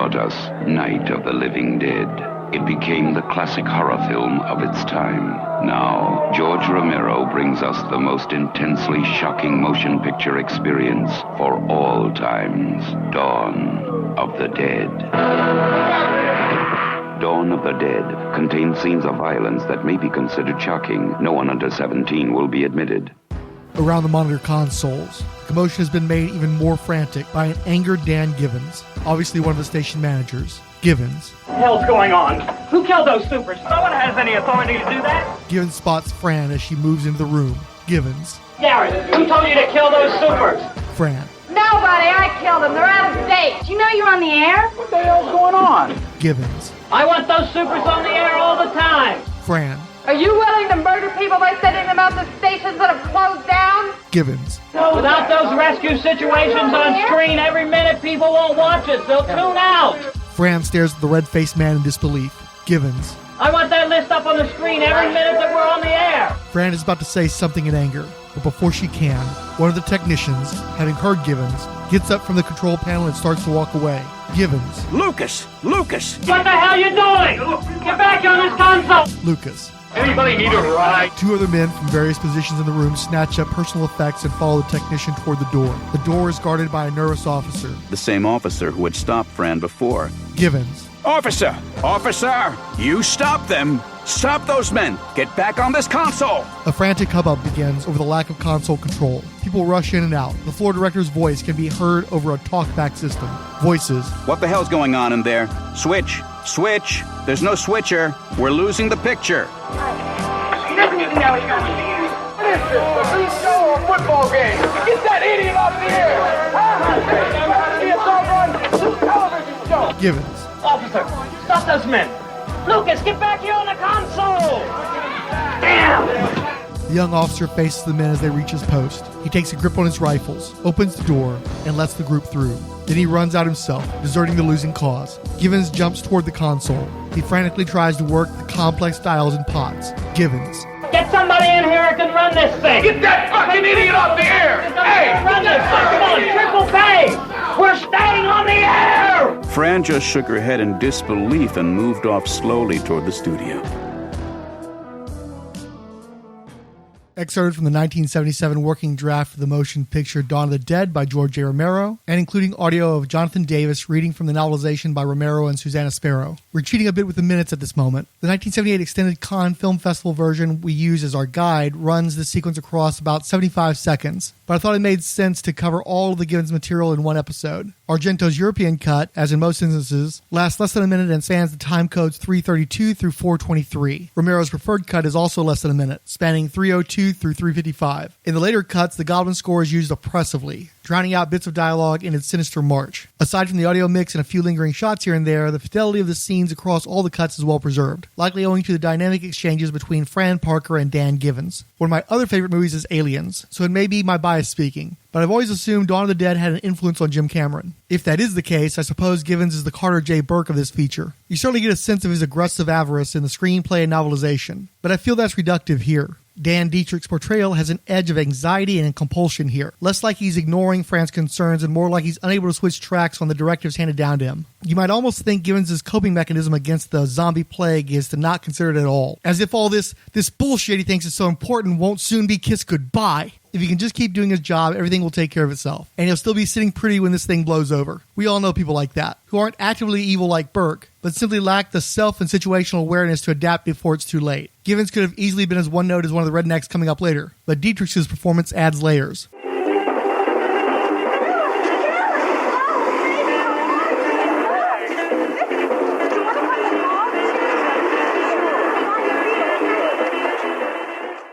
brought us Night of the Living Dead. It became the classic horror film of its time. Now, George Romero brings us the most intensely shocking motion picture experience for all times. Dawn of the Dead. Dawn of the Dead contains scenes of violence that may be considered shocking. No one under 17 will be admitted. Around the monitor consoles, the commotion has been made even more frantic by an angered Dan Givens, obviously one of the station managers. Givens. What the hell's going on? Who killed those supers? No one has any authority to do that. Givens spots Fran as she moves into the room. Givens. Garrett, who told you to kill those supers? Fran. Nobody, I killed them. They're out of date. You know you're on the air? What the hell's going on? Givens. I want those supers on the air all the time. Fran. Are you willing to murder people by sending them out to stations that have closed down? Givens. Without those rescue situations on screen, every minute people won't watch us. They'll tune out. Fran stares at the red-faced man in disbelief. Givens. I want that list up on the screen every minute that we're on the air. Fran is about to say something in anger, but before she can, one of the technicians, having heard Givens, gets up from the control panel and starts to walk away. Givens. Lucas! What the hell are you doing? Get back on this console! Lucas. Anybody need a ride? Two other men from various positions in the room snatch up personal effects and follow the technician toward the door. The door is guarded by a nervous officer. The same officer who had stopped Fran before. Givens. Officer! Officer! You stop them! Stop those men! Get back on this console! A frantic hubbub begins over the lack of console control. People rush in and out. The floor director's voice can be heard over a talkback system. Voices. What the hell's going on in there? Switch! Switch! There's no switcher. We're losing the picture. He doesn't even know he's going to be used. What is this? A new show or football game? Get that idiot off the air! It's all run. Television show. Givens. Officer, stop those men. Lucas, get back here on the console! Damn! The young officer faces the men as they reach his post. He takes a grip on his rifles, opens the door, and lets the group through. Then he runs out himself, deserting the losing cause. Givens jumps toward the console. He frantically tries to work the complex dials and pots. Givens. Get somebody in here who can run this thing! Get that fucking idiot off the air! Hey! Run this thing! Come on, triple pay! We're staying on the air! Fran just shook her head in disbelief and moved off slowly toward the studio. Excerpted from the 1977 working draft of the motion picture Dawn of the Dead by George J. Romero, and including audio of Jonathan Davis reading from the novelization by Romero and Susanna Sparrow. We're cheating a bit with the minutes at this moment. The 1978 Extended Cannes Film Festival version we use as our guide runs this sequence across about 75 seconds, but I thought it made sense to cover all of the Givens material in one episode. Argento's European cut, as in most instances, lasts less than a minute and spans the time codes 332 through 423. Romero's preferred cut is also less than a minute, spanning 302 through 355. In the later cuts, the Goblin score is used oppressively, drowning out bits of dialogue in its sinister march. Aside from the audio mix and a few lingering shots here and there, the fidelity of the scenes across all the cuts is well preserved, likely owing to the dynamic exchanges between Fran Parker and Dan Givens. One of my other favorite movies is Aliens, so it may be my bias speaking, but I've always assumed Dawn of the Dead had an influence on Jim Cameron. If that is the case, I suppose Givens is the Carter J. Burke of this feature. You certainly get a sense of his aggressive avarice in the screenplay and novelization, but I feel that's reductive here. Dan Dietrich's portrayal has an edge of anxiety and compulsion here, less like he's ignoring Fran's concerns and more like he's unable to switch tracks on the directives handed down to him. You might almost think Givens' coping mechanism against the zombie plague is to not consider it at all, as if all this bullshit he thinks is so important won't soon be kissed goodbye. If he can just keep doing his job, everything will take care of itself, and he'll still be sitting pretty when this thing blows over. We all know people like that, who aren't actively evil like Burke, but simply lack the self and situational awareness to adapt before it's too late. Givens could have easily been as one note as one of the rednecks coming up later, but Dietrich's performance adds layers.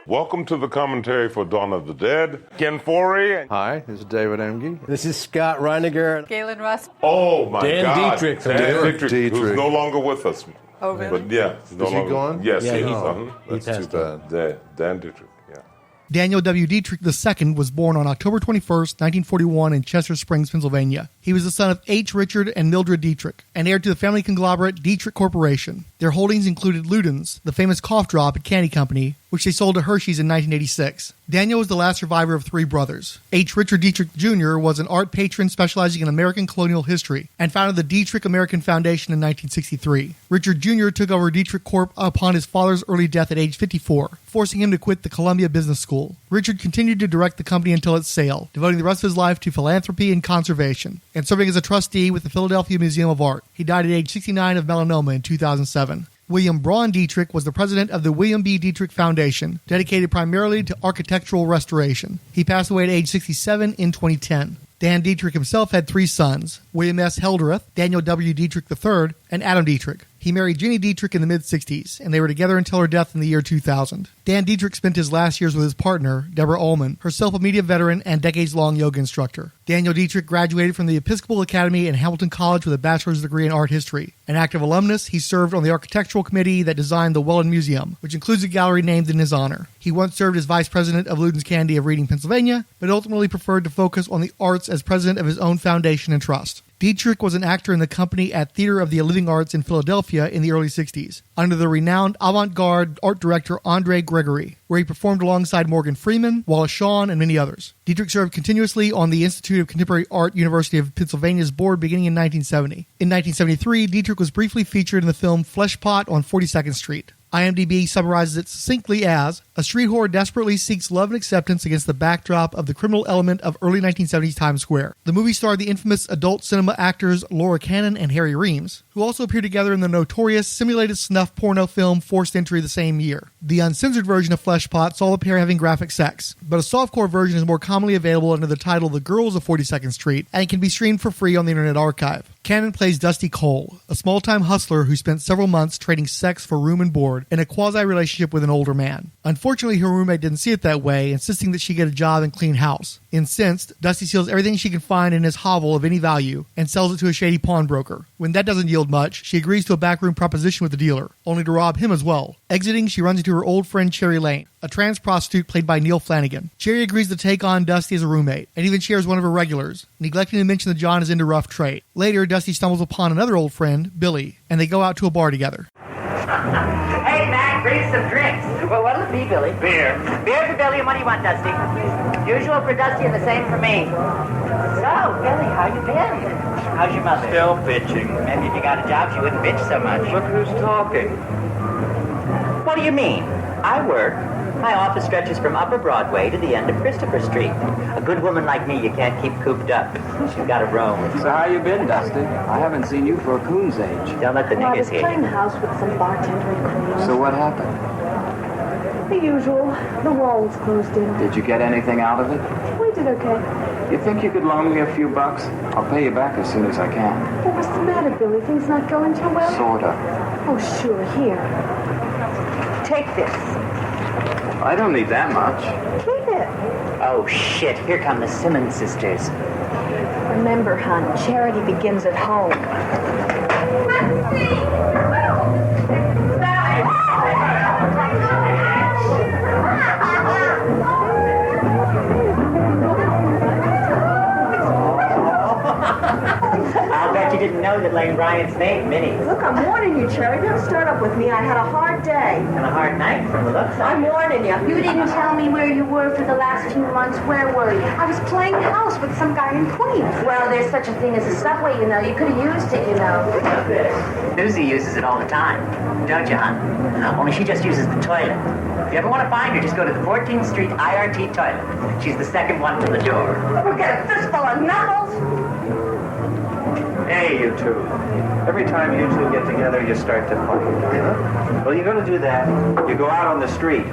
Welcome to the commentary for Dawn of the Dead. Ken Forey. Hi, this is David Emge. This is Scott Reiniger. Galen Russ. Oh, my Dan God. Dietrich. Dan Dietrich, who's no longer with us. Oh, really? But yeah. He's no Is he longer gone? Yes, Yeah, he he's is. gone. That's He too passed bad. Dan Dietrich, yeah. Daniel W. Dietrich II was born on October 21st, 1941 in Chester Springs, Pennsylvania. He was the son of H. Richard and Mildred Dietrich, and heir to the family conglomerate Dietrich Corporation. Their holdings included Luden's, the famous cough drop and candy company, which they sold to Hershey's in 1986. Daniel was the last survivor of three brothers. H. Richard Dietrich Jr. was an art patron specializing in American colonial history and founded the Dietrich American Foundation in 1963. Richard Jr. took over Dietrich Corp upon his father's early death at age 54, forcing him to quit the Columbia Business School. Richard continued to direct the company until its sale, devoting the rest of his life to philanthropy and conservation, and serving as a trustee with the Philadelphia Museum of Art. He died at age 69 of melanoma in 2007. William Braun Dietrich was the president of the William B. Dietrich Foundation, dedicated primarily to architectural restoration. He passed away at age 67 in 2010. Dan Dietrich himself had three sons, William S. Heldereth, Daniel W. Dietrich III, and Adam Dietrich. He married Jenny Dietrich in the mid-60s, and they were together until her death in the year 2000. Dan Dietrich spent his last years with his partner, Deborah Ullman, herself a media veteran and decades-long yoga instructor. Daniel Dietrich graduated from the Episcopal Academy and Hamilton College with a bachelor's degree in art history. An active alumnus, he served on the architectural committee that designed the Welland Museum, which includes a gallery named in his honor. He once served as vice president of Luden's Candy of Reading, Pennsylvania, but ultimately preferred to focus on the arts as president of his own foundation and trust. Dietrich was an actor in the company at Theater of the Living Arts in Philadelphia in the early 60s, under the renowned avant-garde art director Andre Gregory, where he performed alongside Morgan Freeman, Wallace Shawn, and many others. Dietrich served continuously on the Institute of Contemporary Art, University of Pennsylvania's board beginning in 1970. In 1973, Dietrich was briefly featured in the film Fleshpot on 42nd Street. IMDb summarizes it succinctly as, a street whore desperately seeks love and acceptance against the backdrop of the criminal element of early 1970s Times Square. The movie starred the infamous adult cinema actors Laura Cannon and Harry Reams, who also appeared together in the notorious simulated snuff porno film Forced Entry the same year. The uncensored version of Fleshpot saw the pair having graphic sex, but a softcore version is more commonly available under the title The Girls of 42nd Street and can be streamed for free on the Internet Archive. Cannon plays Dusty Cole, a small-time hustler who spent several months trading sex for room and board in a quasi-relationship with an older man. Unfortunately, her roommate didn't see it that way, insisting that she get a job and clean house. Incensed, Dusty steals everything she can find in his hovel of any value and sells it to a shady pawnbroker. When that doesn't yield much, she agrees to a backroom proposition with the dealer, only to rob him as well. Exiting, she runs into her old friend Cherry Lane, a trans prostitute played by Neil Flanagan. Cherry agrees to take on Dusty as a roommate, and even shares one of her regulars, neglecting to mention that John is into rough trade. Later, Dusty stumbles upon another old friend, Billy, and they go out to a bar together. Hey, Mac, bring some drinks. Well, what'll it be, Billy? Beer. Beer for Billy, and what do you want, Dusty? Usual for Dusty and the same for me. So, Billy, how you been? How's your mother? Still bitching. Maybe if you got a job, she wouldn't bitch so much. Look who's talking. What do you mean? I work. My office stretches from Upper Broadway to the end of Christopher Street. A good woman like me, you can't keep cooped up. She's got to roam. So how you been, Dusty? I haven't seen you for a coon's age. Don't let the Well, I was niggas hear playing you. house with some bartender and crews. So what happened? The usual. The walls closed in. Did you get anything out of it? We did okay. You think you could loan me a few bucks? I'll pay you back as soon as I can. Well, what's the matter, Billy? Things not going too well? Sorta. Oh, sure. Here. Take this. I don't need that much. Keep it. Oh, shit. Here come the Simmons sisters. Remember, hon, charity begins at home. I'll bet you didn't know that Lane Bryant's made Minnie. Look, I'm warning you, Cherry. Don't start up with me. I had a hard day. And a hard night from the looks of it. I'm warning you. You didn't tell me where you were for the last few months. Where were you? I was playing house with some guy in Queens. Well, there's such a thing as a subway, you know. You could have used it, you know. Susie uses it all the time. Don't you, hon? Only she just uses the toilet. If you ever want to find her, just go to the 14th Street IRT toilet. She's the second one from the door. We'll get a fistful of knuckles. Hey, you two. Every time you two get together, you start to fight. Well, you're going to do that. You go out on the street.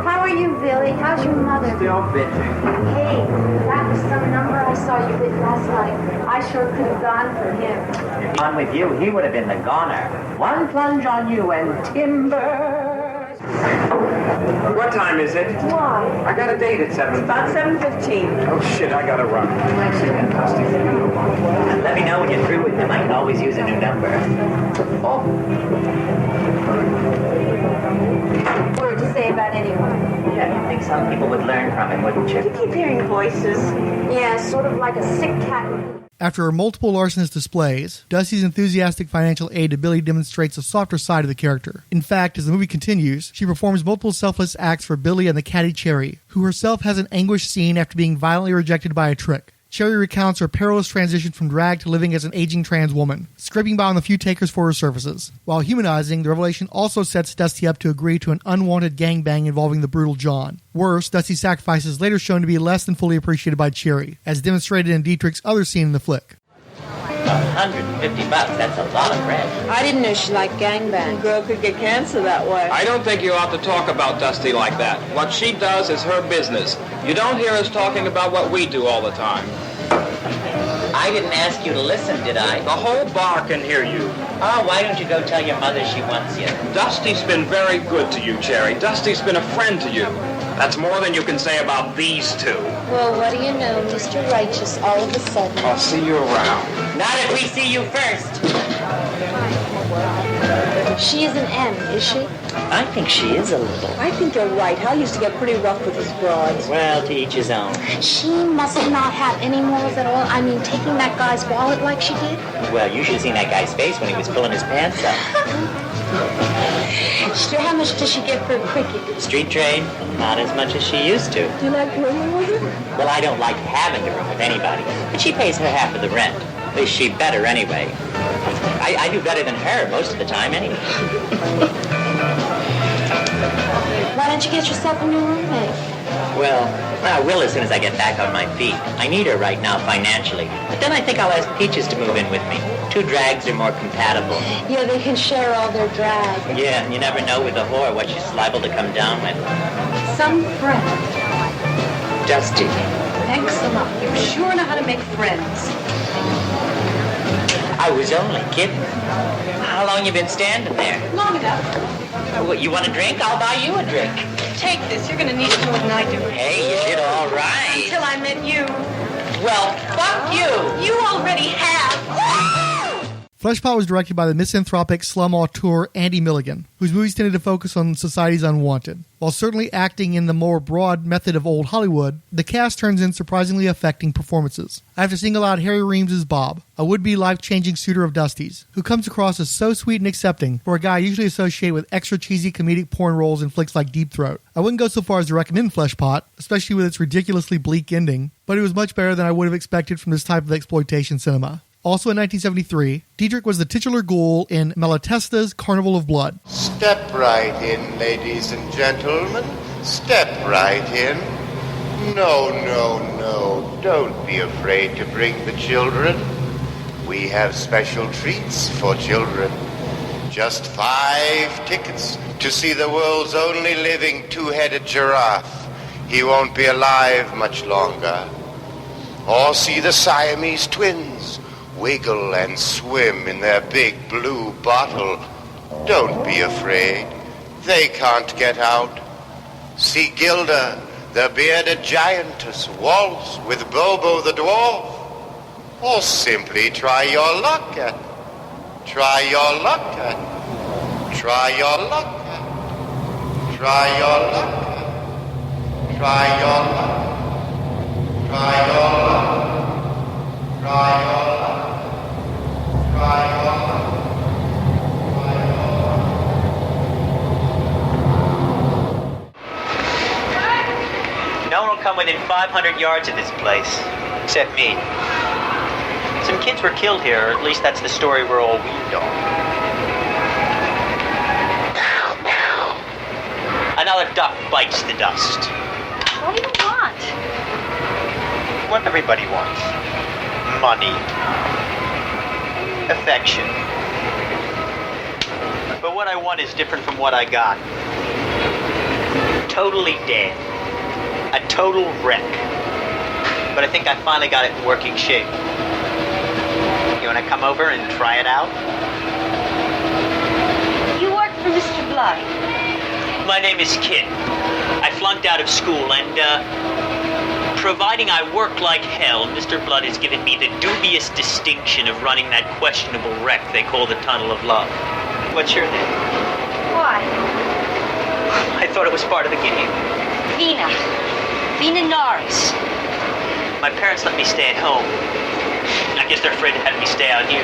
How are you, Billy? How's your mother? Still bitching. Hey, that was some number I saw you with last night. I sure could have gone for him. If on with you, he would have been the goner. One plunge on you and timber. What time is it? Why? I got a date at 7. About 7:15. Oh, shit, I gotta run. Let me know when you're through with him. I can always use a new number. Word to say about anyone. Yeah, you'd think some people would learn from him, wouldn't you? You keep hearing voices. Yeah, sort of like a sick cat. After her multiple larcenous displays, Dusty's enthusiastic financial aid to Billy demonstrates a softer side of the character. In fact, as the movie continues, she performs multiple selfless acts for Billy and the catty Cherry, who herself has an anguished scene after being violently rejected by a trick. Cherry recounts her perilous transition from drag to living as an aging trans woman, scraping by on the few takers for her services. While humanizing, the revelation also sets Dusty up to agree to an unwanted gangbang involving the brutal John. Worse, Dusty's sacrifice is later shown to be less than fully appreciated by Cherry, as demonstrated in Dietrich's other scene in the flick. $150, that's a lot of bread. I didn't know she liked gangbang. A girl could get cancer that way. I don't think you ought to talk about Dusty like that. What she does is her business. You don't hear us talking about what we do all the time. I didn't ask you to listen, did I? The whole bar can hear you. Oh, why don't you go tell your mother she wants you? Dusty's been very good to you, Cherry. Dusty's been a friend to you. That's more than you can say about these two. Well, what do you know, Mr. Righteous, all of a sudden? I'll see you around. Not if we see you first. She is an M, is she? I think she is a little. I think you're right. Hal used to get pretty rough with his broads. Well, to each his own. She must not have any morals at all. I mean, taking that guy's wallet like she did. Well, you should have seen that guy's face when he was pulling his pants up. So how much does she get for cricket? Street trade? Not as much as she used to. Do you like rooming with her? Well, I don't like having to room with anybody, but she pays her half of the rent. At least she better anyway. I do better than her most of the time anyway. Why don't you get yourself a new roommate? Well, I will as soon as I get back on my feet. I need her right now financially. But then I think I'll ask Peaches to move in with me. Two drags are more compatible. Yeah, they can share all their drag. Yeah, and you never know with a whore what she's liable to come down with. Some friend. Dusty. Thanks a lot. You sure know how to make friends. I was only kidding. How long you been standing there? Long enough. What, you want a drink? I'll buy you a drink. Take this. You're going to need it more than I do. Hey, you did all right. Until I met you. Well, fuck you. You already have. Fleshpot was directed by the misanthropic slum auteur Andy Milligan, whose movies tended to focus on society's unwanted. While certainly acting in the more broad method of old Hollywood, the cast turns in surprisingly affecting performances. I have to single out Harry Reams as Bob, a would-be life-changing suitor of Dusty's, who comes across as so sweet and accepting for a guy usually associated with extra cheesy comedic porn roles in flicks like Deep Throat. I wouldn't go so far as to recommend Fleshpot, especially with its ridiculously bleak ending, but it was much better than I would have expected from this type of exploitation cinema. Also in 1973, Dietrich was the titular ghoul in Malatesta's Carnival of Blood. Step right in, ladies and gentlemen. Step right in. No, don't be afraid to bring the children. We have special treats for children. Just 5 tickets to see the world's only living 2-headed giraffe. He won't be alive much longer. Or see the Siamese twins wiggle and swim in their big blue bottle. Don't be afraid. They can't get out. See Gilda, the bearded giantess, waltz with Bobo the dwarf. Or simply try your luck at. Try your luck at. Try your luck at. Try your luck at. Try your luck. Try your luck. Try your luck. No one will come within 500 yards of this place, except me. Some kids were killed here, or at least that's the story we're all weaned on. Another duck bites the dust. What do you want? What everybody wants. Money. Affection. But what I want is different from what I got. Totally dead. A total wreck. But I think I finally got it in working shape. You want to come over and try it out? You work for Mr. Blood. My name is Kit. I flunked out of school and, providing I work like hell, Mr. Blood has given me the dubious distinction of running that questionable wreck they call the Tunnel of Love. What's your name? Why? I thought it was part of the game. Vina Norris. My parents let me stay at home. I I guess they're afraid to have me stay out here.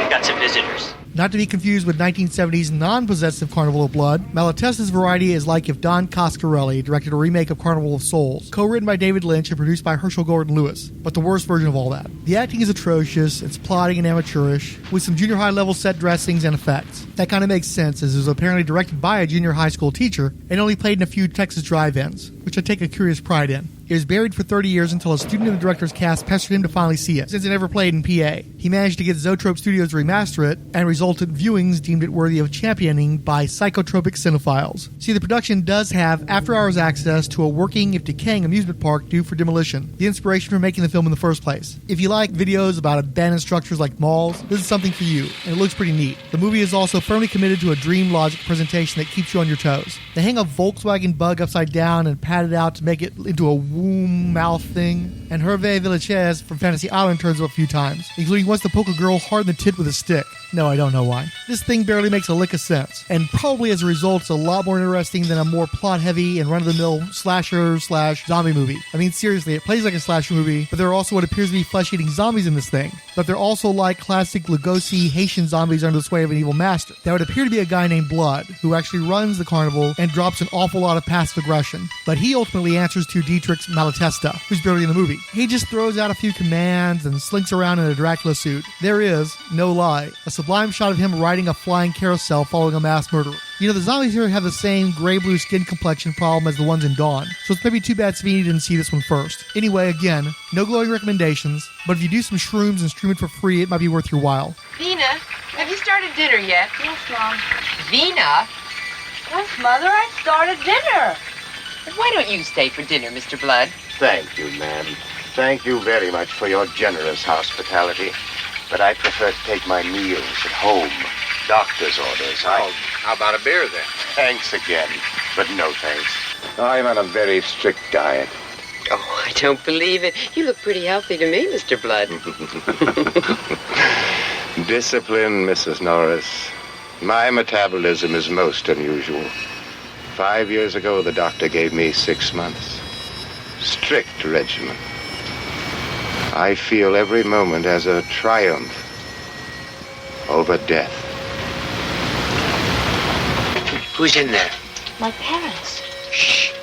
We've got some visitors. Not to be confused with 1970s non-possessive Carnival of Blood, Malatesta's variety is like if Don Coscarelli directed a remake of Carnival of Souls, co-written by David Lynch and produced by Herschel Gordon Lewis, but the worst version of all that. The acting is atrocious, it's plotting and amateurish, with some junior high level set dressings and effects. That kind of makes sense, as it was apparently directed by a junior high school teacher and only played in a few Texas drive-ins, which I take a curious pride in. It was buried for 30 years until a student in the director's cast pestered him to finally see it, since it never played in PA. He managed to get Zoetrope Studios to remaster it, and resultant viewings deemed it worthy of championing by psychotropic cinephiles. See, the production does have after-hours access to a working, if decaying, amusement park due for demolition, the inspiration for making the film in the first place. If you like videos about abandoned structures like malls, this is something for you, and it looks pretty neat. The movie is also firmly committed to a dream logic presentation that keeps you on your toes. They hang a Volkswagen Bug upside down and pat it out to make it into a womb mouth thing, and Hervé Villechaize from Fantasy Island turns up a few times, including once to poke a girl hard in the tit with a stick. No, I don't know why. This thing barely makes a lick of sense, and probably as a result it's a lot more interesting than a more plot-heavy and run-of-the-mill slasher/zombie movie. I mean, seriously, it plays like a slasher movie, but there are also what appears to be flesh-eating zombies in this thing. But they're also like classic Lugosi Haitian zombies under the sway of an evil master. That would appear to be a guy named Blood, who actually runs the carnival and drops an awful lot of passive aggression. But he ultimately answers to Dietrich's Malatesta, who's barely in the movie. He just throws out a few commands and slinks around in a Dracula suit. There is, no lie, a sublime shot of him riding a flying carousel following a mass murderer. You know, the zombies here have the same gray-blue skin complexion problem as the ones in Dawn, so it's maybe too bad Savini didn't see this one first. Anyway, again, no glowing recommendations, but if you do some shrooms and stream it for free, it might be worth your while. Vina, have you started dinner yet? Yes, Mom. Vina? Yes, Mother, I started dinner. Why don't you stay for dinner, Mr. Blood? Thank you, ma'am. Thank you very much for your generous hospitality. But I prefer to take my meals at home. Doctor's orders. How about a beer then? Thanks again, but no thanks. I'm on a very strict diet. Oh, I don't believe it. You look pretty healthy to me, Mr. Blood. Discipline, Mrs. Norris. My metabolism is most unusual. 5 years ago, the doctor gave me 6 months. Strict regimen. I feel every moment as a triumph over death. Who's in there? My parents. Shh.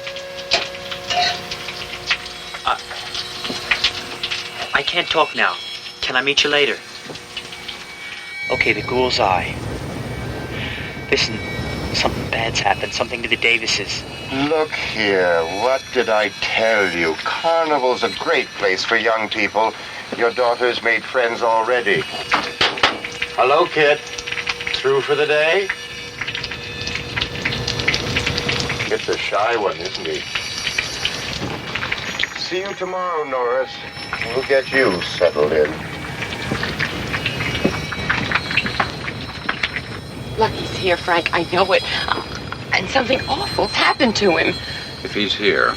I can't talk now. Can I meet you later? Okay, the Ghoul's Eye. Listen, something bad's happened. Something to the Davises. Look here, what did I tell you? Carnival's a great place for young people. Your daughter's made friends already. Hello, kid. Through for the day? It's a shy one, isn't he? See you tomorrow, Norris. We'll get you settled in. Lucky's here, Frank. I know it. And something awful's happened to him. If he's here,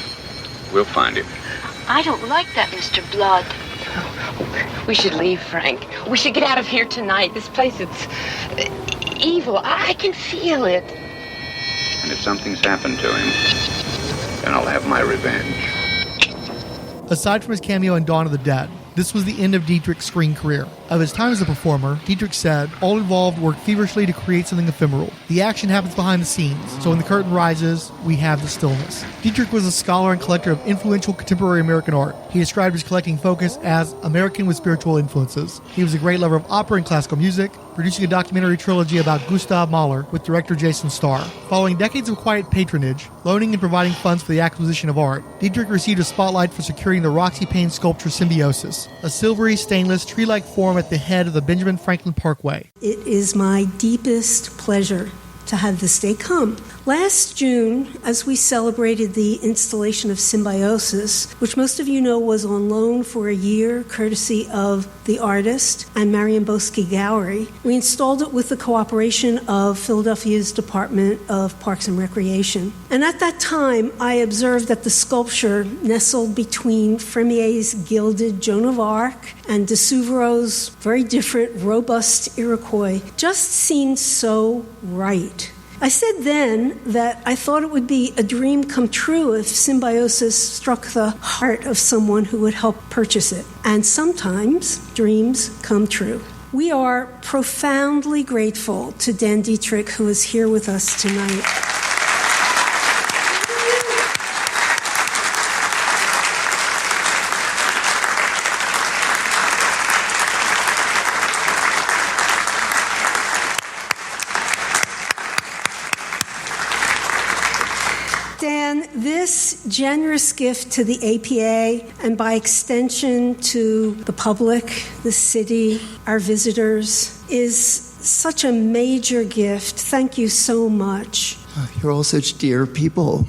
we'll find him. I don't like that, Mr. Blood. We should leave, Frank. We should get out of here tonight. This place, it's evil. I can feel it. And if something's happened to him, then I'll have my revenge. Aside from his cameo in Dawn of the Dead, this was the end of Dietrich's screen career. Of his time as a performer, Dietrich said, all involved worked feverishly to create something ephemeral. The action happens behind the scenes, so when the curtain rises, we have the stillness. Dietrich was a scholar and collector of influential contemporary American art. He described his collecting focus as American with spiritual influences. He was a great lover of opera and classical music, producing a documentary trilogy about Gustav Mahler with director Jason Starr. Following decades of quiet patronage, loaning and providing funds for the acquisition of art, Dietrich received a spotlight for securing the Roxy Payne sculpture Symbiosis, a silvery, stainless, tree-like form at the head of the Benjamin Franklin Parkway. It is my deepest pleasure to have this day come. Last June, as we celebrated the installation of Symbiosis, which most of you know was on loan for a year, courtesy of the artist and Marion Boesky Gowery, we installed it with the cooperation of Philadelphia's Department of Parks and Recreation. And at that time, I observed that the sculpture nestled between Fremier's gilded Joan of Arc and de Souvreau's very different, robust Iroquois just seemed so right. I said then that I thought it would be a dream come true if symbiosis struck the heart of someone who would help purchase it. And sometimes dreams come true. We are profoundly grateful to Dan Dietrich, who is here with us tonight. Dan, this generous gift to the APA and by extension to the public, the city, our visitors, is such a major gift. Thank you so much. You're all such dear people.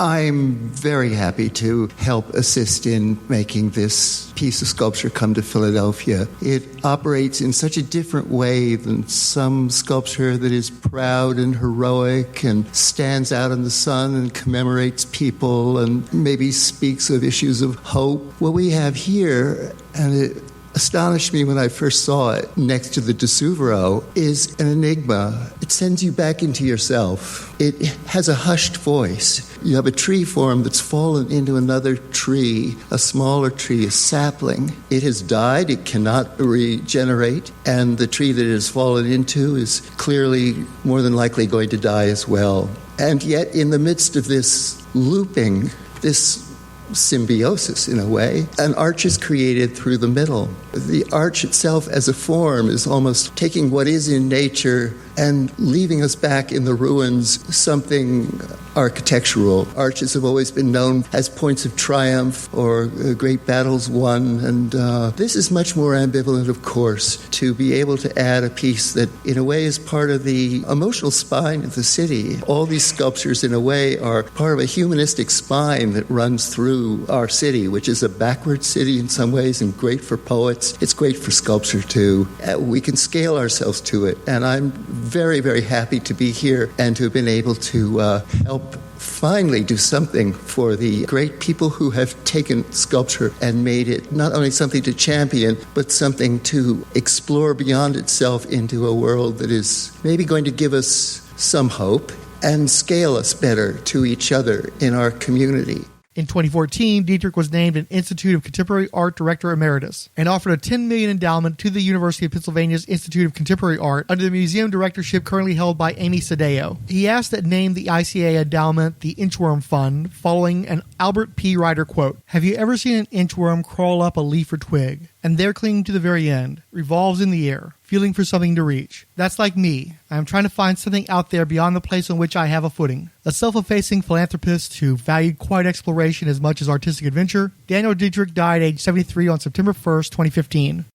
I'm very happy to help assist in making this piece of sculpture come to Philadelphia. It operates in such a different way than some sculpture that is proud and heroic and stands out in the sun and commemorates people and maybe speaks of issues of hope. What we have here, and it astonished me when I first saw it next to the De Souvero, is an enigma. It sends you back into yourself. It has a hushed voice. You have a tree form that's fallen into another tree, a smaller tree, a sapling. It has died. It cannot regenerate. And the tree that it has fallen into is clearly more than likely going to die as well. And yet, in the midst of this looping, this symbiosis in a way, an arch is created through the middle. The arch itself as a form is almost taking what is in nature and leaving us back in the ruins something architectural. Arches have always been known as points of triumph or great battles won, and this is much more ambivalent, of course, to be able to add a piece that in a way is part of the emotional spine of the city. All these sculptures in a way are part of a humanistic spine that runs through our city, which is a backward city in some ways and great for poets. It's great for sculpture too. We can scale ourselves to it, and I'm very, very happy to be here and to have been able to help finally do something for the great people who have taken sculpture and made it not only something to champion, but something to explore beyond itself into a world that is maybe going to give us some hope and scale us better to each other in our community. In 2014, Dietrich was named an Institute of Contemporary Art Director Emeritus and offered a $10 million endowment to the University of Pennsylvania's Institute of Contemporary Art under the museum directorship currently held by Amy Sadeo. He asked that name the ICA endowment the Inchworm Fund, following an Albert P. Ryder quote, "Have you ever seen an inchworm crawl up a leaf or twig, and there clinging to the very end, revolves in the air, feeling for something to reach? That's like me. I am trying to find something out there beyond the place on which I have a footing." A self-effacing philanthropist who valued quiet exploration as much as artistic adventure, Daniel Dietrich died age 73 on September 1st, 2015.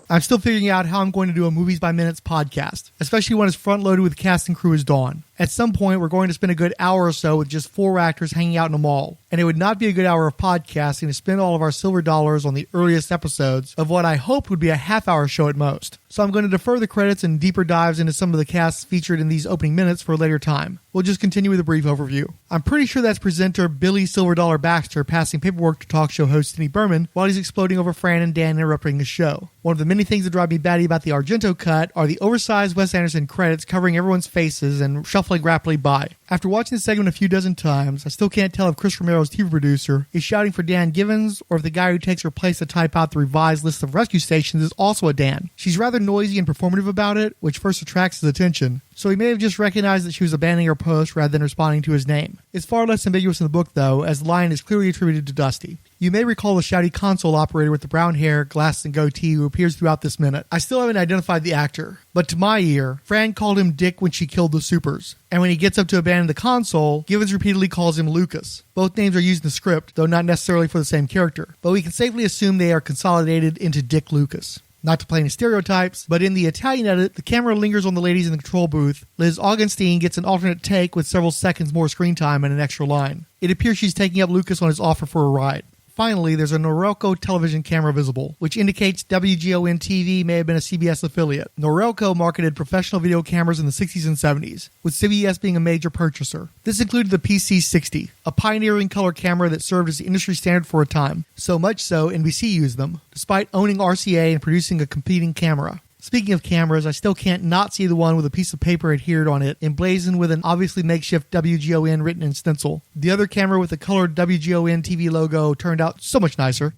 I'm still figuring out how I'm going to do a Movies by Minutes podcast, especially when it's front-loaded with cast and crew as dawn. At some point, we're going to spend a good hour or so with just 4 actors hanging out in a mall, and it would not be a good hour of podcasting to spend all of our silver dollars on the earliest episodes of what I hoped would be a half-hour show at most. So I'm going to defer the credits and deeper dives into some of the casts featured in these opening minutes for a later time. We'll just continue with a brief overview. I'm pretty sure that's presenter Billy Silver Baxter passing paperwork to talk show host Tinny Berman while he's exploding over Fran and Dan interrupting the show. One of the many things that drive me batty about the Argento cut are the oversized Wes Anderson credits covering everyone's faces and shuffling rapidly by. After watching the segment a few dozen times, I still can't tell if Chris Romero's TV producer is shouting for Dan Givens or if the guy who takes her place to type out the revised list of rescue stations is also a Dan. She's rather noisy and performative about it, which first attracts his attention, so he may have just recognized that she was abandoning her post rather than responding to his name. It's far less ambiguous in the book, though, as the line is clearly attributed to Dusty. You may recall the shouty console operator with the brown hair, glasses, and goatee who appears throughout this minute. I still haven't identified the actor, but to my ear, Fran called him Dick when she killed the supers, and when he gets up to abandon the console, Givens repeatedly calls him Lucas. Both names are used in the script, though not necessarily for the same character, but we can safely assume they are consolidated into Dick Lucas. Not to play any stereotypes, but in the Italian edit, the camera lingers on the ladies in the control booth. Liz Augustine gets an alternate take with several seconds more screen time and an extra line. It appears she's taking up Lucas on his offer for a ride. Finally, there's a Norelco television camera visible, which indicates WGON-TV may have been a CBS affiliate. Norelco marketed professional video cameras in the 60s and 70s, with CBS being a major purchaser. This included the PC-60, a pioneering color camera that served as the industry standard for a time. So much so, NBC used them, despite owning RCA and producing a competing camera. Speaking of cameras, I still can't not see the one with a piece of paper adhered on it, emblazoned with an obviously makeshift WGON written in stencil. The other camera with the colored WGON TV logo turned out so much nicer.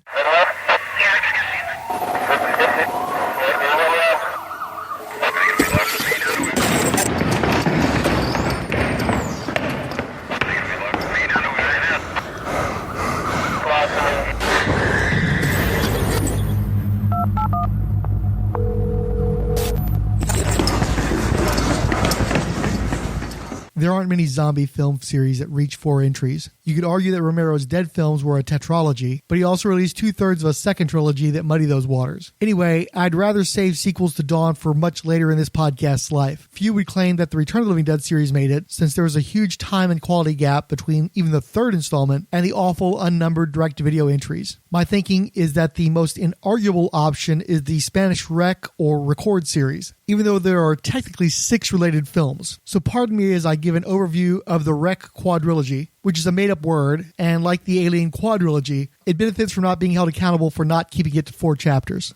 There aren't many zombie film series that reach 4 entries. You could argue that Romero's Dead films were a tetralogy, but he also released 2/3 of a second trilogy that muddy those waters. Anyway, I'd rather save sequels to Dawn for much later in this podcast's life. Few would claim that the Return of the Living Dead series made it, since there was a huge time and quality gap between even the third installment and the awful unnumbered direct-to-video entries. My thinking is that the most inarguable option is the Spanish Rec or Record series, even though there are technically 6 related films. So pardon me as I give an overview of the Rec quadrilogy, which is a made-up word, and like the Alien quadrilogy, it benefits from not being held accountable for not keeping it to 4 chapters.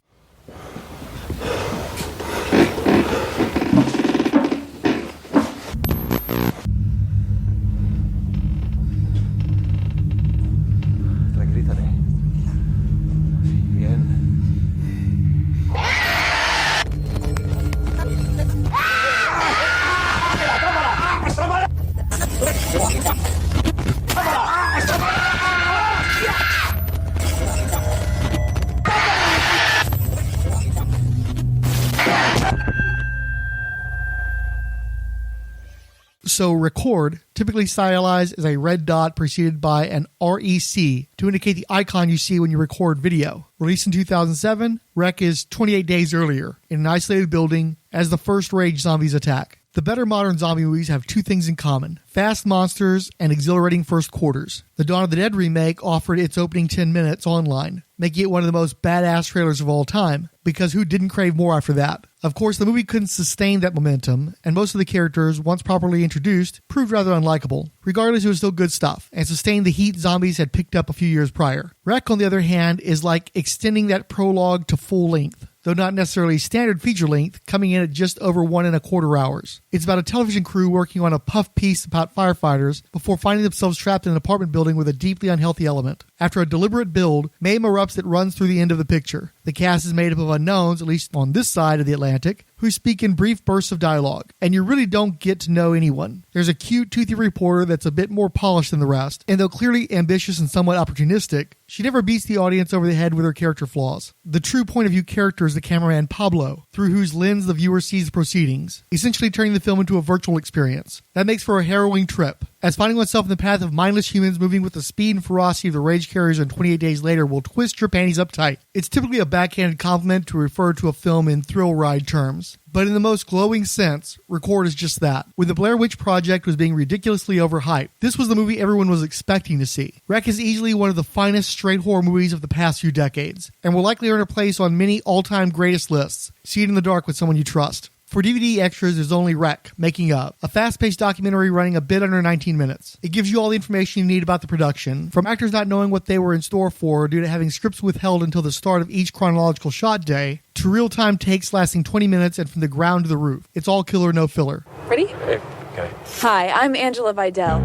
So record, typically stylized as a red dot preceded by an REC to indicate the icon you see when you record video. Released in 2007, Rec is 28 days earlier in an isolated building as the first rage zombies attack. The better modern zombie movies have 2 things in common: fast monsters and exhilarating first quarters. The Dawn of the Dead remake offered its opening 10 minutes online, making it one of the most badass trailers of all time, because who didn't crave more after that? Of course, the movie couldn't sustain that momentum, and most of the characters, once properly introduced, proved rather unlikable. Regardless, it was still good stuff, and sustained the heat zombies had picked up a few years prior. Rec, on the other hand, is like extending that prologue to full length, though not necessarily standard feature length, coming in at just over 1.25 hours. It's about a television crew working on a puff piece about firefighters before finding themselves trapped in an apartment building with a deeply unhealthy element. After a deliberate build, mayhem erupts that runs through the end of the picture. The cast is made up of unknowns, at least on this side of the Atlantic, who speak in brief bursts of dialogue, and you really don't get to know anyone. There's a cute, toothy reporter that's a bit more polished than the rest, and though clearly ambitious and somewhat opportunistic, she never beats the audience over the head with her character flaws. The true point of view character is the cameraman Pablo, through whose lens the viewer sees the proceedings, essentially turning the film into a virtual experience. That makes for a harrowing trip, as finding oneself in the path of mindless humans moving with the speed and ferocity of the Rage Carriers in 28 Days Later will twist your panties up tight. It's typically a backhanded compliment to refer to a film in thrill ride terms, but in the most glowing sense, Record is just that. When the Blair Witch Project was being ridiculously overhyped, this was the movie everyone was expecting to see. Rec is easily one of the finest straight horror movies of the past few decades, and will likely earn a place on many all-time greatest lists. See it in the dark with someone you trust. For DVD extras, there's only Rec, Making Up, a fast-paced documentary running a bit under 19 minutes. It gives you all the information you need about the production, from actors not knowing what they were in store for due to having scripts withheld until the start of each chronological shot day, to real-time takes lasting 20 minutes and from the ground to the roof. It's all killer, no filler. Ready? Okay. Hi, I'm Angela Vidal.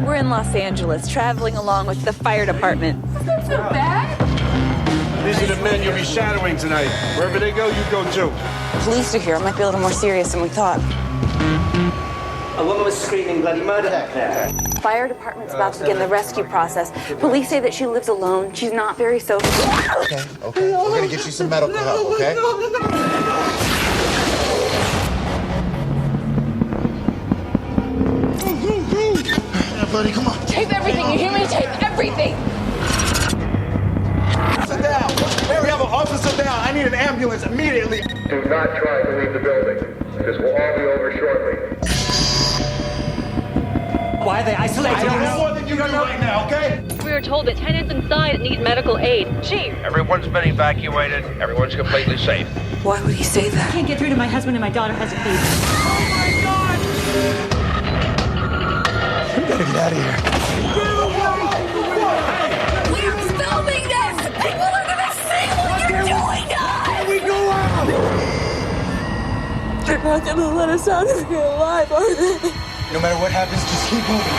We're in Los Angeles, traveling along with the fire department. That's not so bad. These are the men you'll be shadowing tonight. Wherever they go, you go too. Police are here. It might be a little more serious than we thought. A woman was screaming bloody murder back there. Fire department's about to begin the rescue process. Police say that she lives alone. She's not very social. Okay. We're gonna get you some medical help, okay? Yeah, buddy, come on. Tape everything. You hear me? Tape everything. Sit down. Mary, have a Officer down. I need an ambulance immediately. Do not try to leave the building. This will all be over shortly. Why are they isolated? I don't know more than you do right now, okay? We were told that tenants inside need medical aid. Chief! Everyone's been evacuated. Everyone's completely safe. Why would he say that? I can't get through to my husband and my daughter has a fever. Oh my God! We gotta get out of here. We're filming this! People are gonna see what you're doing to us! Can we go out? They're not gonna let us out of here alive, are they? No matter what happens, just keep moving.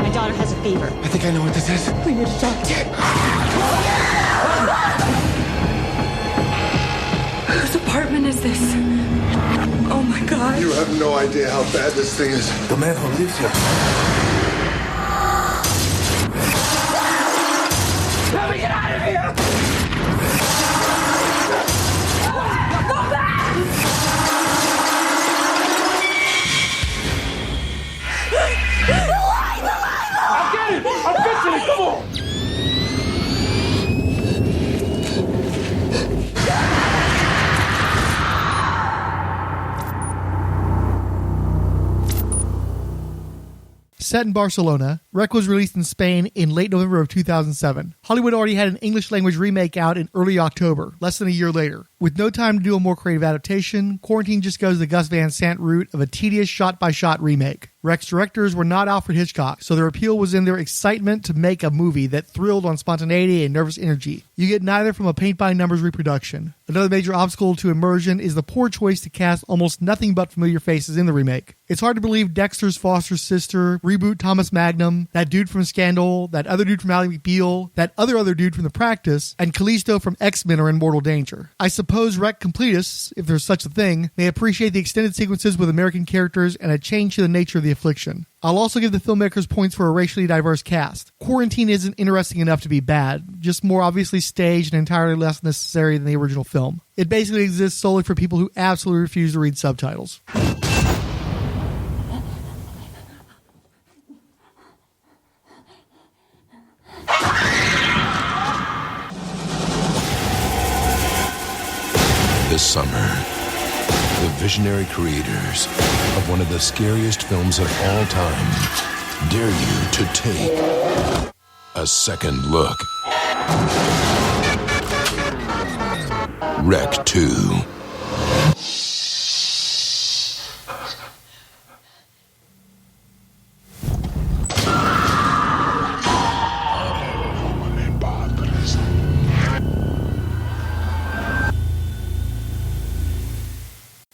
My daughter has a fever. I think I know what this is. We need to talk to her. Whose apartment is this? Oh my God. You have no idea how bad this thing is. The man who lives here. Let me get out of here! Go back! I'll get it! I'm fixing it! Come on! Set in Barcelona, Rec was released in Spain in late November of 2007. Hollywood already had an English-language remake out in early October, less than a year later. With no time to do a more creative adaptation, Quarantine just goes the Gus Van Sant route of a tedious shot-by-shot remake. Rec's directors were not Alfred Hitchcock, so their appeal was in their excitement to make a movie that thrilled on spontaneity and nervous energy. You get neither from a paint-by-numbers reproduction. Another major obstacle to immersion is the poor choice to cast almost nothing but familiar faces in the remake. It's hard to believe Dexter's foster sister, reboot Thomas Magnum, that dude from Scandal, that other dude from Ally McBeal, that other dude from The Practice, and Callisto from X-Men are in mortal danger. I suppose Rec completists, if there's such a thing, may appreciate the extended sequences with American characters and a change to the nature of the affliction. I'll also give the filmmakers points for a racially diverse cast. Quarantine isn't interesting enough to be bad, just more obviously staged and entirely less necessary than the original film. It basically exists solely for people who absolutely refuse to read subtitles. This summer, the visionary creators of one of the scariest films of all time dare you to take a second look. Rec 2.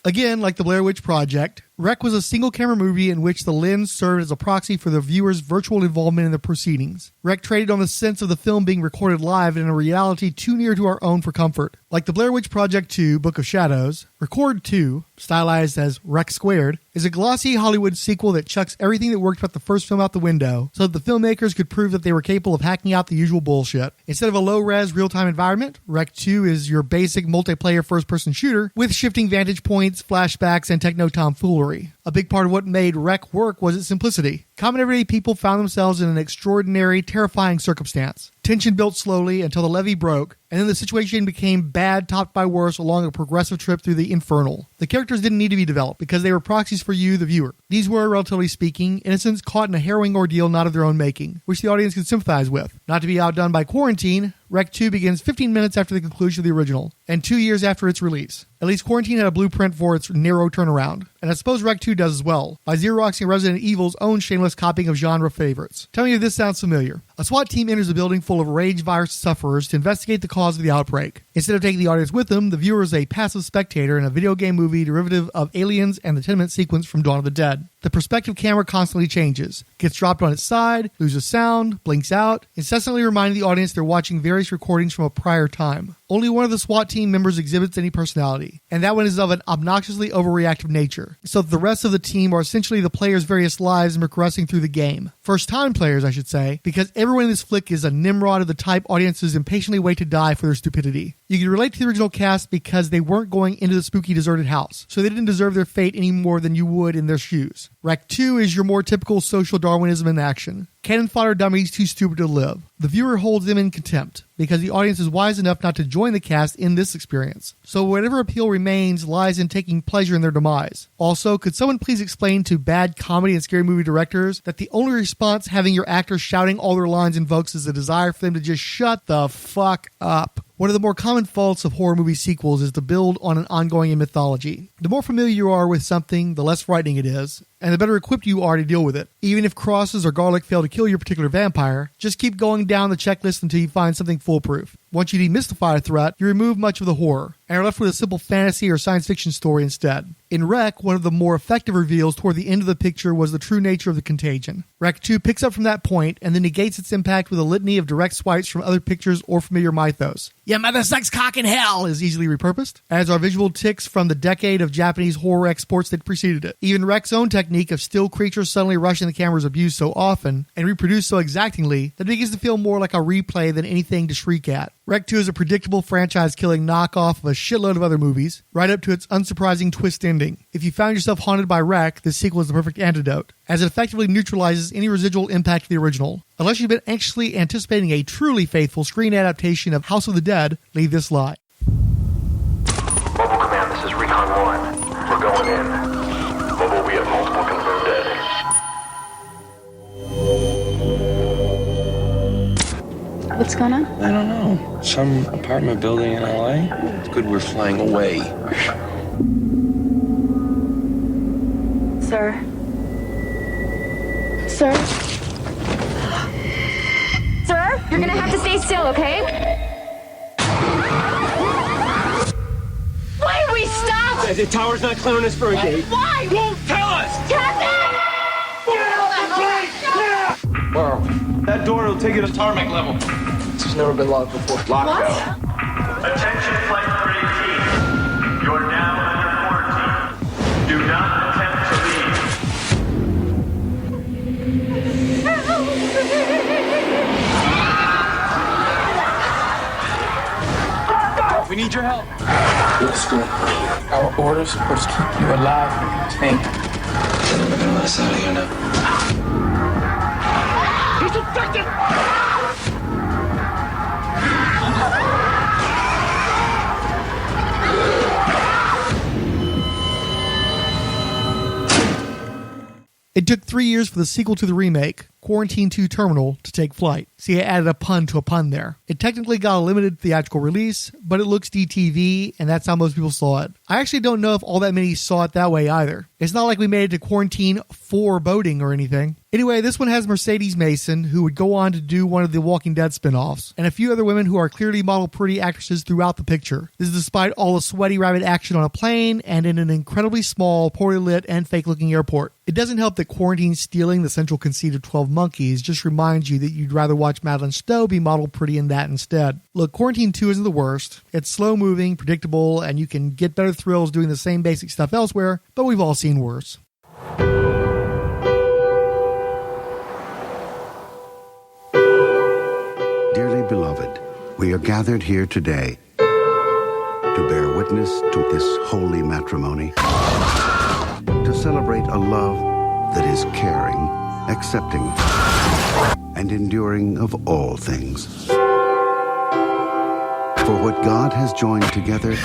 Again, like the Blair Witch Project, Rec was a single-camera movie in which the lens served as a proxy for the viewer's virtual involvement in the proceedings. Rec traded on the sense of the film being recorded live in a reality too near to our own for comfort. Like the Blair Witch Project 2, Book of Shadows, Record 2, stylized as Rec Squared, is a glossy Hollywood sequel that chucks everything that worked about the first film out the window so that the filmmakers could prove that they were capable of hacking out the usual bullshit. Instead of a low-res, real-time environment, Rec 2 is your basic multiplayer first-person shooter with shifting vantage points, flashbacks, and techno-tomfoolery. A big part of what made Rec work was its simplicity. Common everyday people found themselves in an extraordinary, terrifying circumstance. Tension built slowly until the levee broke, and then the situation became bad, topped by worse, along a progressive trip through the infernal. The characters didn't need to be developed, because they were proxies for you, the viewer. These were, relatively speaking, innocents caught in a harrowing ordeal not of their own making, which the audience could sympathize with. Not to be outdone by Quarantine, Rec 2 begins 15 minutes after the conclusion of the original, and 2 years after its release. At least Quarantine had a blueprint for its narrow turnaround, and I suppose Rec 2 does as well, by Xeroxing Resident Evil's own shameless copying of genre favorites. Tell me if this sounds familiar. A SWAT team enters a building full of rage virus sufferers to investigate the cause of the outbreak. Instead of taking the audience with them, the viewer is a passive spectator in a video game movie derivative of Aliens and the 10-minute sequence from Dawn of the Dead. The perspective camera constantly changes, gets dropped on its side, loses sound, blinks out, incessantly reminding the audience they're watching various recordings from a prior time. Only one of the SWAT team members exhibits any personality, and that one is of an obnoxiously overreactive nature, so that the rest of the team are essentially the players' various lives and progressing through the game. First-time players, I should say, because everyone in this flick is a Nimrod of the type audiences impatiently wait to die for their stupidity. You can relate to the original cast because they weren't going into the spooky deserted house, so they didn't deserve their fate any more than you would in their shoes. Wreck 2 is your more typical social Darwinism in action. Cannon fodder dummies too stupid to live. The viewer holds them in contempt, because the audience is wise enough not to join the cast in this experience. So whatever appeal remains lies in taking pleasure in their demise. Also, could someone please explain to bad comedy and scary movie directors that the only response having your actors shouting all their lines invokes is a desire for them to just shut the fuck up? One of the more common faults of horror movie sequels is to build on an ongoing mythology. The more familiar you are with something, the less frightening it is, and the better equipped you are to deal with it. Even if crosses or garlic fail to kill your particular vampire, just keep going down the checklist until you find something foolproof. Once you demystify a threat, you remove much of the horror, and are left with a simple fantasy or science fiction story instead. In Wreck, one of the more effective reveals toward the end of the picture was the true nature of the contagion. Wreck 2 picks up from that point, and then negates its impact with a litany of direct swipes from other pictures or familiar mythos. "Yeah, mother sucks cock in hell" is easily repurposed, as are visual tics from the decade of Japanese horror exports that preceded it. Even Wreck's own technique of still creatures suddenly rushing the camera is abused so often, and reproduced so exactingly, that it begins to feel more like a replay than anything to shriek at. Wreck 2 is a predictable franchise-killing knockoff of a shitload of other movies, right up to its unsurprising twist ending. If you found yourself haunted by Wreck, this sequel is the perfect antidote, as it effectively neutralizes any residual impact of the original. Unless you've been anxiously anticipating a truly faithful screen adaptation of House of the Dead, leave this lie. Mobile Command, this is Recon 1. We're going in. Mobile, we have multiple confirmed dead. What's going on? I don't know. Some apartment building in LA. It's good we're flying away. Sir? Sir? Sir, you're gonna have to stay still, okay? Why are we stopped? The tower's not clearing us for a gate. Why? Won't tell us! Captain! Wow. That door will take you to tarmac level. This has never been locked before. Lockdown. Attention Flight 318. You're now under quarantine. Do not attempt to leave. We need your help. Listen, our orders are to keep you alive and contained. They're never gonna let us out of here now. He's infected! It took 3 years for the sequel to the remake, Quarantine 2 Terminal, to take flight. See, I added a pun to a pun there. It technically got a limited theatrical release, but it looks DTV, and that's how most people saw it. I actually don't know if all that many saw it that way either. It's not like we made it to Quarantine 4 boating or anything. Anyway, this one has Mercedes Mason, who would go on to do one of the Walking Dead spin-offs, and a few other women who are clearly model pretty actresses throughout the picture. This is despite all the sweaty rabbit action on a plane and in an incredibly small, poorly lit, and fake-looking airport. It doesn't help that Quarantine stealing the central conceit of 12 Monkeys just reminds you that you'd rather watch Madeline Stowe be modeled pretty in that instead. Look, Quarantine 2 isn't the worst. It's slow-moving, predictable, and you can get better thrills doing the same basic stuff elsewhere, but we've all seen worse. Dearly beloved, we are gathered here today to bear witness to this holy matrimony, to celebrate a love that is caring, accepting, and enduring of all things. For what God has joined together,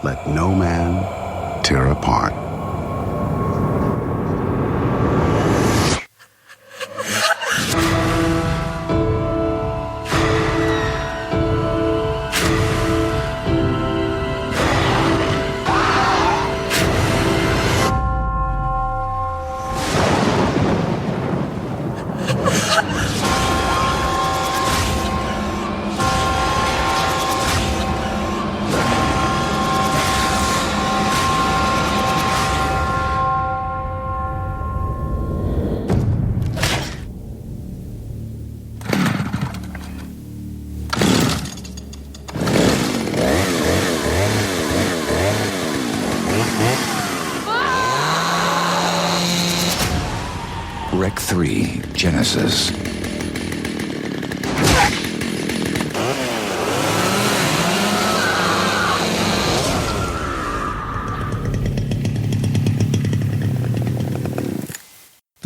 let no man tear apart. Rec 3, Genesis.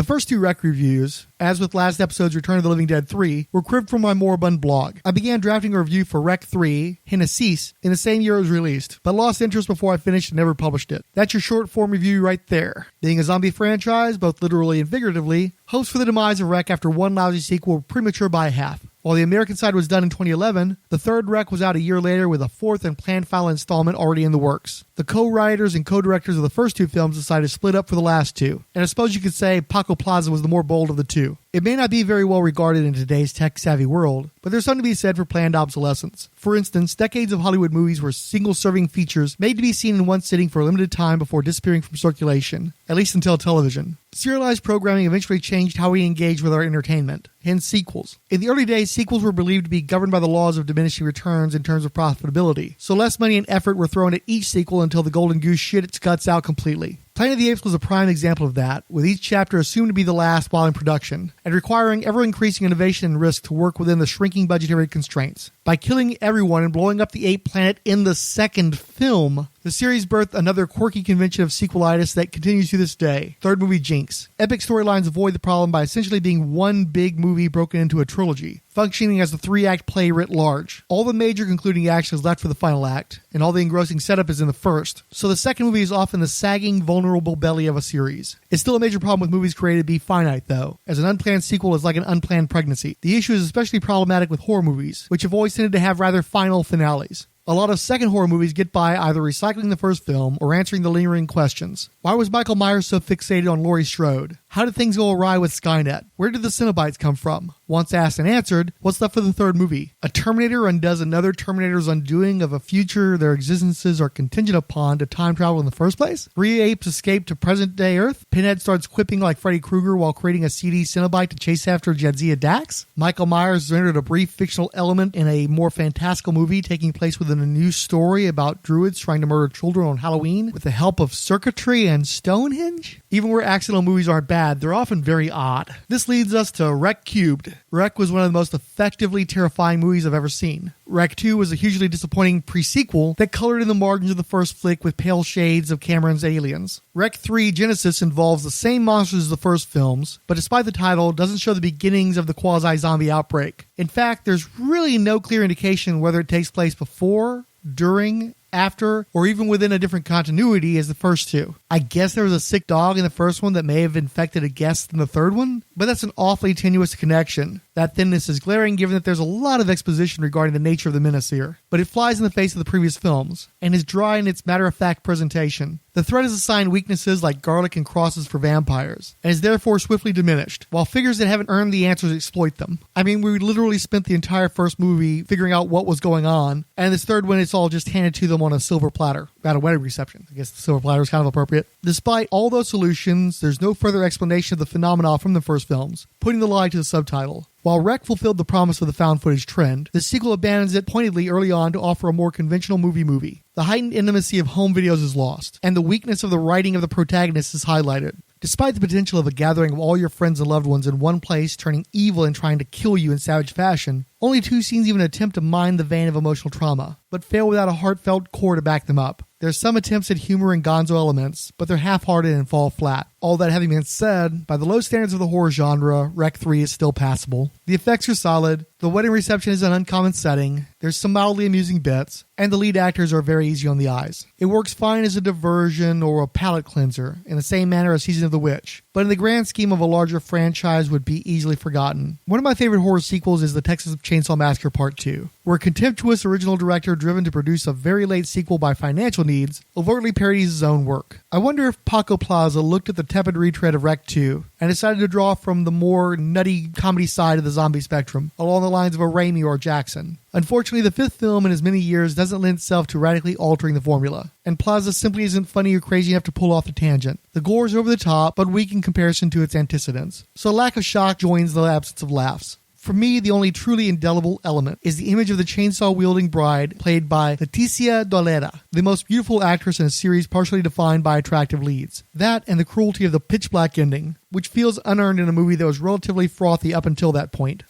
first two rec reviews, as with last episode's Return of the Living Dead 3, were cribbed from my moribund blog. I began drafting a review for Rec 3, Génesis, in the same year it was released, but lost interest before I finished and never published it. That's your short-form review right there. Being a zombie franchise, both literally and figuratively, hopes for the demise of Rec after one lousy sequel were premature by half. While the American side was done in 2011, the third Rec was out a year later with a fourth and planned final installment already in the works. The co-writers and co-directors of the first two films decided to split up for the last two, and I suppose you could say Paco Plaza was the more bold of the two. It may not be very well regarded in today's tech-savvy world, but there's something to be said for planned obsolescence. For instance, decades of Hollywood movies were single-serving features made to be seen in one sitting for a limited time before disappearing from circulation, at least until television. Serialized programming eventually changed how we engage with our entertainment, hence sequels. In the early days, sequels were believed to be governed by the laws of diminishing returns in terms of profitability, so less money and effort were thrown at each sequel until the golden goose shit its guts out completely. Planet of the Apes was a prime example of that, with each chapter assumed to be the last while in production, and requiring ever-increasing innovation and risk to work within the shrinking budgetary constraints. By killing everyone and blowing up the ape planet in the second film, the series birthed another quirky convention of sequelitis that continues to this day, third movie jinx. Epic storylines avoid the problem by essentially being one big movie broken into a trilogy, functioning as a three-act play writ large. All the major concluding action is left for the final act, and all the engrossing setup is in the first, so the second movie is often the sagging, vulnerable belly of a series. It's still a major problem with movies created to be finite, though, as an unplanned sequel is like an unplanned pregnancy. The issue is especially problematic with horror movies, which have always tended to have rather final finales. A lot of second horror movies get by either recycling the first film or answering the lingering questions. Why was Michael Myers so fixated on Laurie Strode? How did things go awry with Skynet? Where did the Cenobites come from? Once asked and answered, what's left for the third movie? A Terminator undoes another Terminator's undoing of a future their existences are contingent upon to time travel in the first place? 3 apes escape to present-day Earth? Pinhead starts quipping like Freddy Krueger while creating a CD Cenobite to chase after Jadzia Dax? Michael Myers rendered a brief fictional element in a more fantastical movie taking place within a new story about druids trying to murder children on Halloween with the help of circuitry and Stonehenge? Even where accidental movies aren't bad, they're often very odd. This leads us to Rec Cubed. Rec was one of the most effectively terrifying movies I've ever seen. Rec 2 was a hugely disappointing pre-sequel that colored in the margins of the first flick with pale shades of Cameron's Aliens. Rec 3 Genesis involves the same monsters as the first films, but despite the title, doesn't show the beginnings of the quasi-zombie outbreak. In fact, there's really no clear indication whether it takes place before, during, after, or even within a different continuity as the first two. I guess there was a sick dog in the first one that may have infected a guest in the third one, but that's an awfully tenuous connection. That thinness is glaring given that there's a lot of exposition regarding the nature of the menace here, but it flies in the face of the previous films, and is dry in its matter-of-fact presentation. The threat is assigned weaknesses like garlic and crosses for vampires, and is therefore swiftly diminished, while figures that haven't earned the answers exploit them. I mean, we literally spent the entire first movie figuring out what was going on, and this third one it's all just handed to them on a silver platter, at a wedding reception. I guess the silver platter is kind of appropriate. Despite all those solutions, there's no further explanation of the phenomena from the first films, putting the lie to the subtitle. While Rec fulfilled the promise of the found footage trend, the sequel abandons it pointedly early on to offer a more conventional movie. The heightened intimacy of home videos is lost, and the weakness of the writing of the protagonist is highlighted. Despite the potential of a gathering of all your friends and loved ones in one place turning evil and trying to kill you in savage fashion, only 2 scenes even attempt to mine the vein of emotional trauma, but fail without a heartfelt core to back them up. There's some attempts at humor and gonzo elements, but they're half-hearted and fall flat. All that having been said, by the low standards of the horror genre, Rec 3 is still passable. The effects are solid, the wedding reception is an uncommon setting, there's some mildly amusing bits, and the lead actors are very easy on the eyes. It works fine as a diversion or a palate cleanser, in the same manner as Season of the Witch, but in the grand scheme of a larger franchise would be easily forgotten. One of my favorite horror sequels is the Texas Chainsaw Massacre Part 2, where a contemptuous original director driven to produce a very late sequel by financial needs overtly parodies his own work. I wonder if Paco Plaza looked at the tepid retread of Rec 2 and decided to draw from the more nutty comedy side of the zombie spectrum, along the lines of a Raimi or Jackson. Unfortunately, the fifth film in as many years doesn't lend itself to radically altering the formula, and Plaza simply isn't funny or crazy enough to pull off the tangent. The gore is over the top, but weak in comparison to its antecedents, so lack of shock joins the absence of laughs. For me, the only truly indelible element is the image of the chainsaw-wielding bride played by Leticia Dolera, the most beautiful actress in a series partially defined by attractive leads. That and the cruelty of the pitch-black ending, which feels unearned in a movie that was relatively frothy up until that point.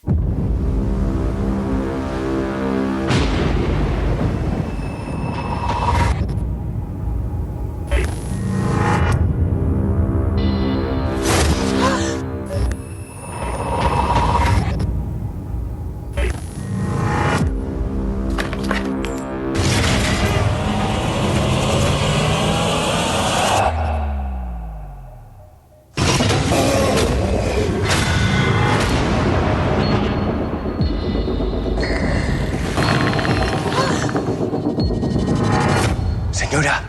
Yoda.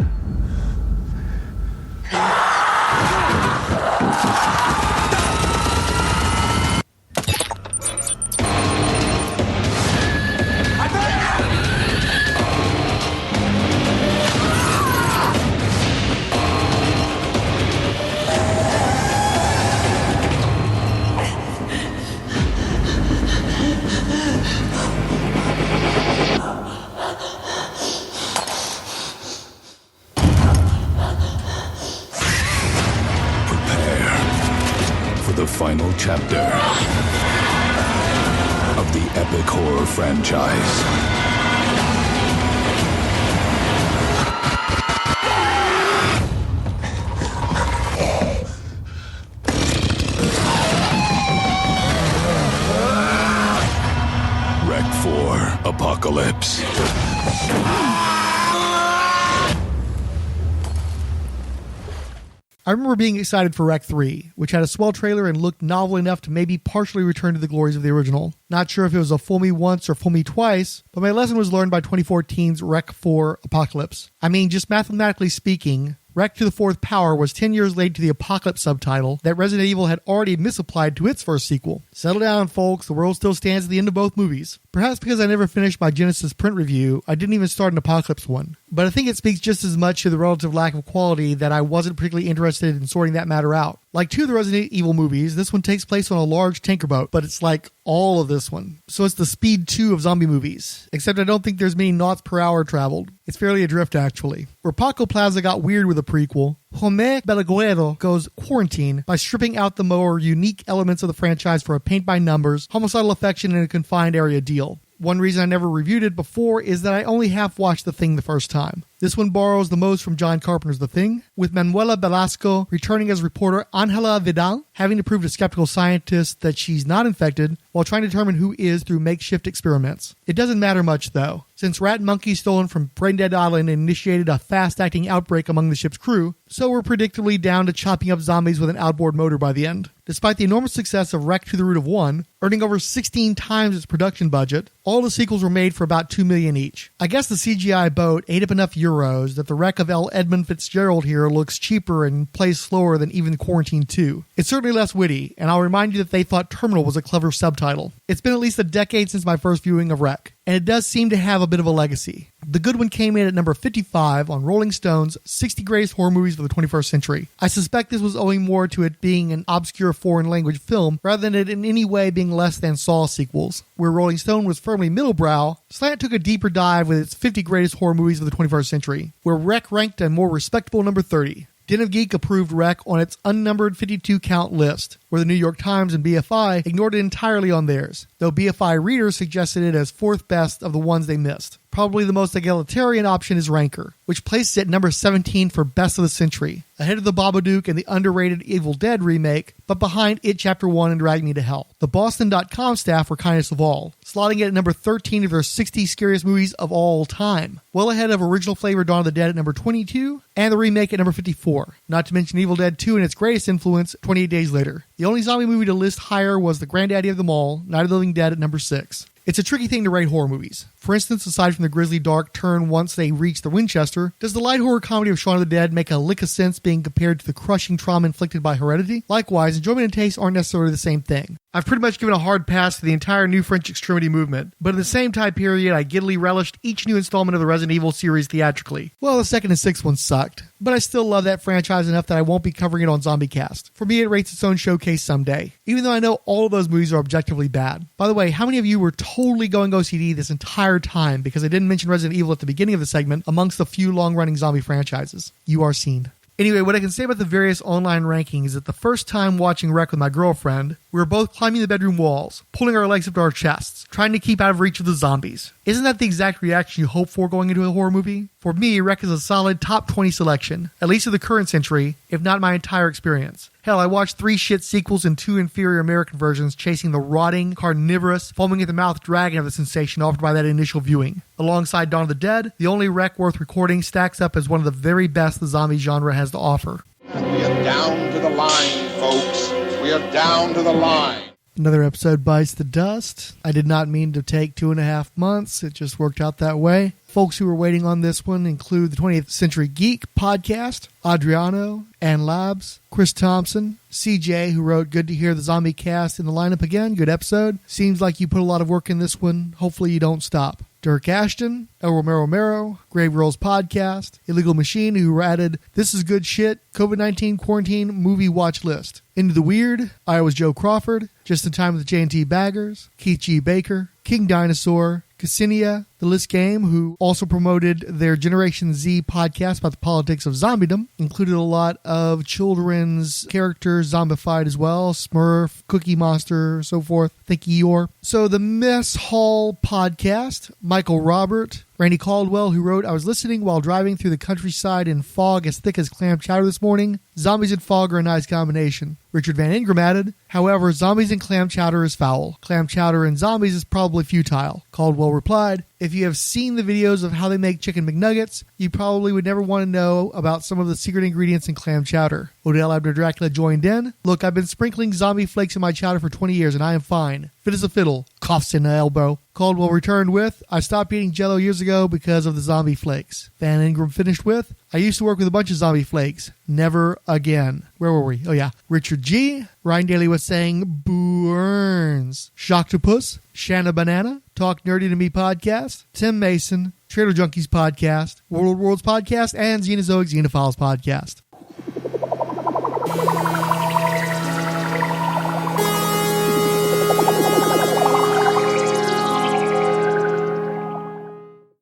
Final chapter of the epic horror franchise. Rec 4 Apocalypse. I remember being excited for Rec 3, which had a swell trailer and looked novel enough to maybe partially return to the glories of the original. Not sure if it was a fool me once or fool me twice, but my lesson was learned by 2014's Rec 4 Apocalypse. I mean, just mathematically speaking, Rec to the Fourth Power was 10 years late to the Apocalypse subtitle that Resident Evil had already misapplied to its first sequel. Settle down, folks, the world still stands at the end of both movies. Perhaps because I never finished my Genesis print review, I didn't even start an Apocalypse one. But I think it speaks just as much to the relative lack of quality that I wasn't particularly interested in sorting that matter out. Like two of the Resident Evil movies, this one takes place on a large tanker boat, but it's like all of this one. So it's the Speed 2 of zombie movies, except I don't think there's many knots per hour traveled. It's fairly adrift, actually. Where Paco Plaza got weird with the prequel, Jaume Balagueró goes quarantine by stripping out the more unique elements of the franchise for a paint-by-numbers, homicidal affection, and a confined area deal. One reason I never reviewed it before is that I only half-watched The Thing the first time. This one borrows the most from John Carpenter's The Thing, with Manuela Velasco returning as reporter Angela Vidal, having to prove to skeptical scientists that she's not infected, while trying to determine who is through makeshift experiments. It doesn't matter much, though. Since rat and monkey stolen from Braindead Island initiated a fast-acting outbreak among the ship's crew, so we're predictably down to chopping up zombies with an outboard motor by the end. Despite the enormous success of Rec to the Root of 1, earning over 16 times its production budget, all the sequels were made for about $2 million each. I guess the CGI boat ate up enough euros that the wreck of L. Edmund Fitzgerald here looks cheaper and plays slower than even Quarantine 2. It's certainly less witty, and I'll remind you that they thought Terminal was a clever subtitle. It's been at least a decade since my first viewing of Rec, and it does seem to have a bit of a legacy. The good one came in at number 55 on Rolling Stone's 60 Greatest Horror Movies of the 21st Century. I suspect this was owing more to it being an obscure foreign language film rather than it in any way being less than Saw sequels. Where Rolling Stone was firmly middlebrow, Slant took a deeper dive with its 50 Greatest Horror Movies of the 21st Century, where Rec ranked a more respectable number 30. Den of Geek approved Rec on its unnumbered 52-count list, where the New York Times and BFI ignored it entirely on theirs, though BFI readers suggested it as fourth best of the ones they missed. Probably the most egalitarian option is Ranker, which places it at number 17 for Best of the Century, ahead of The Babadook and the underrated Evil Dead remake, but behind It Chapter 1 and Drag Me to Hell. The Boston.com staff were kindest of all, slotting it at number 13 of their 60 scariest movies of all time, well ahead of original flavor Dawn of the Dead at number 22, and the remake at number 54, not to mention Evil Dead 2 and its greatest influence, 28 Days Later. The only zombie movie to list higher was the granddaddy of them all, Night of the Living Dead at number 6. It's a tricky thing to rate horror movies. For instance, aside from the grisly dark turn once they reach the Winchester, does the light horror comedy of Shaun of the Dead make a lick of sense being compared to the crushing trauma inflicted by Heredity? Likewise, enjoyment and taste aren't necessarily the same thing. I've pretty much given a hard pass to the entire New French Extremity movement, but in the same time period, I giddily relished each new installment of the Resident Evil series theatrically. Well, the second and sixth ones sucked, but I still love that franchise enough that I won't be covering it on ZombiCast. For me, it rates its own showcase someday, even though I know all of those movies are objectively bad. By the way, how many of you were totally going OCD this entire time because I didn't mention Resident Evil at the beginning of the segment amongst the few long-running zombie franchises? You are seen. Anyway, what I can say about the various online rankings is that the first time watching Rec with my girlfriend, we were both climbing the bedroom walls, pulling our legs up to our chests, trying to keep out of reach of the zombies. Isn't that the exact reaction you hope for going into a horror movie? For me, Rec is a solid top 20 selection, at least of the current century, if not my entire experience. Hell, I watched 3 shit sequels and 2 inferior American versions chasing the rotting, carnivorous, foaming at the mouth dragon of the sensation offered by that initial viewing. Alongside Dawn of the Dead, the only Rec worth recording stacks up as one of the very best the zombie genre has to offer. We are down to the line, folks. We are down to the line. Another episode bites the dust. I did not mean to take 2.5 months. It just worked out that way. Folks who were waiting on this one include the 20th Century Geek podcast, Adriano, Ann Labs, Chris Thompson, CJ, who wrote, good to hear the ZombiCast in the lineup again. Good episode. Seems like you put a lot of work in this one. Hopefully you don't stop. Dirk Ashton, El Romero, Grave Rolls Podcast, Illegal Machine, who added, this is good shit, COVID-19 quarantine movie watch list. Into the Weird, Iowa's Joe Crawford, Just in Time with the J&T Baggers, Keith G. Baker, King Dinosaur, Cassinia, The List Game, who also promoted their Generation Z podcast about the politics of zombiedom, included a lot of children's characters zombified as well, Smurf, Cookie Monster, so forth. Thank Eeyore. So the Mess Hall podcast, Michael Robert, Randy Caldwell, who wrote, I was listening while driving through the countryside in fog as thick as clam chowder this morning. Zombies and fog are a nice combination. Richard Van Ingram added, however, zombies and clam chowder is foul. Clam chowder and zombies is probably futile. Caldwell replied, if you have seen the videos of how they make chicken McNuggets, you probably would never want to know about some of the secret ingredients in clam chowder. Odell Abner Dracula joined in. Look, I've been sprinkling zombie flakes in my chowder for 20 years and I am fine. Fit as a fiddle. Coughs in the elbow. Caldwell returned with, I stopped eating Jell-O years ago because of the zombie flakes. Van Ingram finished with, I used to work with a bunch of zombie flakes. Never again. Where were we? Oh yeah. Richard G. Ryan Daly was saying, Burns. Shocktopus. Shanna Banana. Talk Nerdy to Me podcast. Tim Mason. Trader Junkies podcast. World Worlds podcast. And Xenozoic Xenophiles podcast.